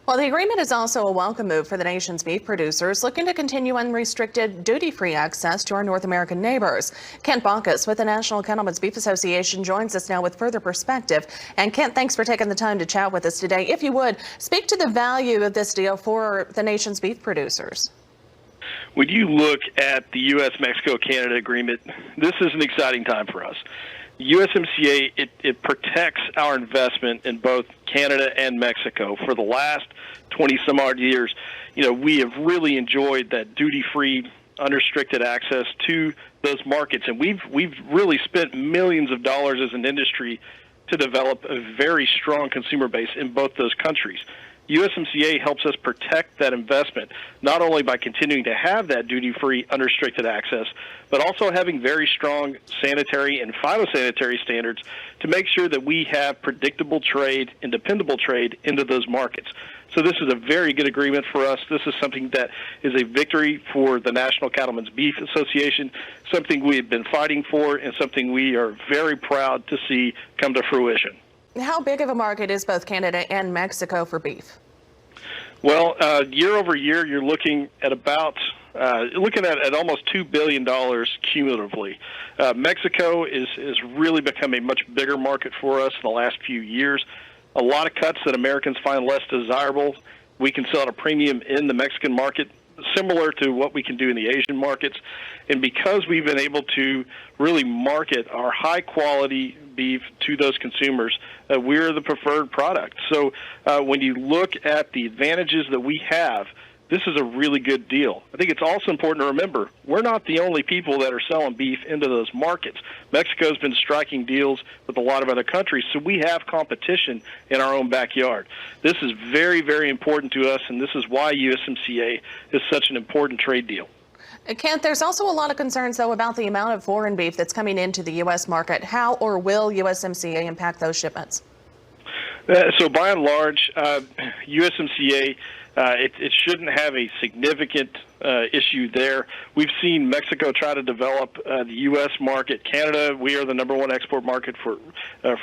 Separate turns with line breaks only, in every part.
Well, the agreement is also a welcome move for the nation's beef producers looking to continue unrestricted duty-free access to our North American neighbors. Kent Bacus with the National Cattlemens Beef Association joins us now with further perspective. And Kent, thanks for taking the time to chat with us today. If you would, speak to the value of this deal for the nation's beef producers.
When you look at the US-Mexico-Canada agreement, this is an exciting time for us. USMCA, it protects our investment in both Canada and Mexico. For the last 20-some-odd years, we have really enjoyed that duty-free, unrestricted access to those markets, and we've really spent millions of dollars as an industry to develop a very strong consumer base in both those countries. USMCA helps us protect that investment, not only by continuing to have that duty-free, unrestricted access, but also having very strong sanitary and phytosanitary standards to make sure that we have predictable trade and dependable trade into those markets. So this is a very good agreement for us. This is something that is a victory for the National Cattlemen's Beef Association, something we have been fighting for, and something we are very proud to see come to fruition.
How big of a market is both Canada and Mexico for beef?
Well, year over year, you're looking at about at almost $2 billion cumulatively. Mexico is really become a much bigger market for us in the last few years. A lot of cuts that Americans find less desirable, we can sell at a premium in the Mexican market, similar to what we can do in the Asian markets. And because we've been able to really market our high-quality beef to those consumers, we're the preferred product. So when you look at the advantages that we have, this is a really good deal. I think it's also important to remember, we're not the only people that are selling beef into those markets. Mexico's been striking deals with a lot of other countries, so we have competition in our own backyard. This is very, very important to us, and this is why USMCA is such an important trade deal.
Kent, there's also a lot of concerns, though, about the amount of foreign beef that's coming into the U.S. market. How or will USMCA impact those shipments?
So by and large, USMCA, it shouldn't have a significant issue there. We've seen Mexico try to develop the U.S. market. Canada, we are the #1 export market for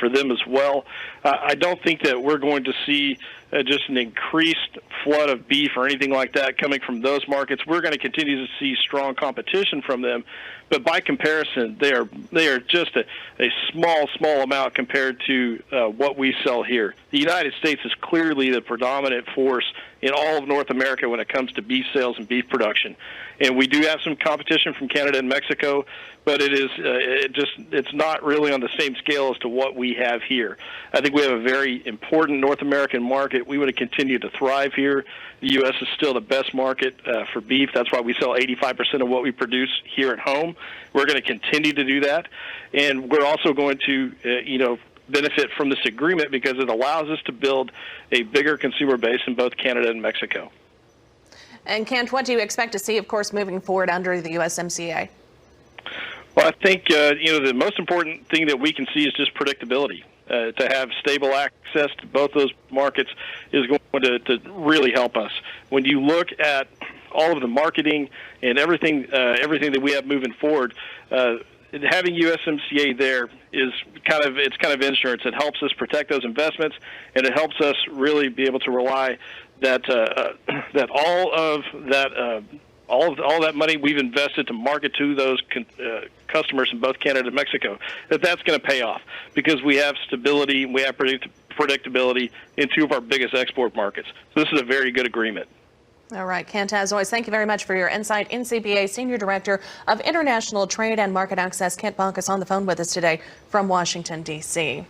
them as well. I don't think that we're going to see just an increased flood of beef or anything like that coming from those markets. We're going to continue to see strong competition from them, but by comparison, they are just a small amount compared to what we sell here. The United States is clearly the predominant force in all of North America when it comes to beef sales and beef production. And we do have some competition from Canada and Mexico, but it's not really on the same scale as to what we have here. I think we have a very important North American market. We want to continue to thrive here. The U.S. is still the best market for beef. That's why we sell 85% of what we produce here at home. We're going to continue to do that, and we're also going to, benefit from this agreement because it allows us to build a bigger consumer base in both Canada and Mexico.
And Kent, what do you expect to see, of course, moving forward under the USMCA?
Well, I think, the most important thing that we can see is just predictability. To have stable access to both those markets is going to really help us. When you look at all of the marketing and everything that we have moving forward, having USMCA there is kind of insurance. It helps us protect those investments, and it helps us really be able to rely that all that money we've invested to market to those customers in both Canada and Mexico, that's going to pay off because we have stability, we have predictability in two of our biggest export markets. So this is a very good agreement.
All right, Kent, as always, thank you very much for your insight. NCBA Senior Director of International Trade and Market Access, Kent Bacus, on the phone with us today from Washington, D.C.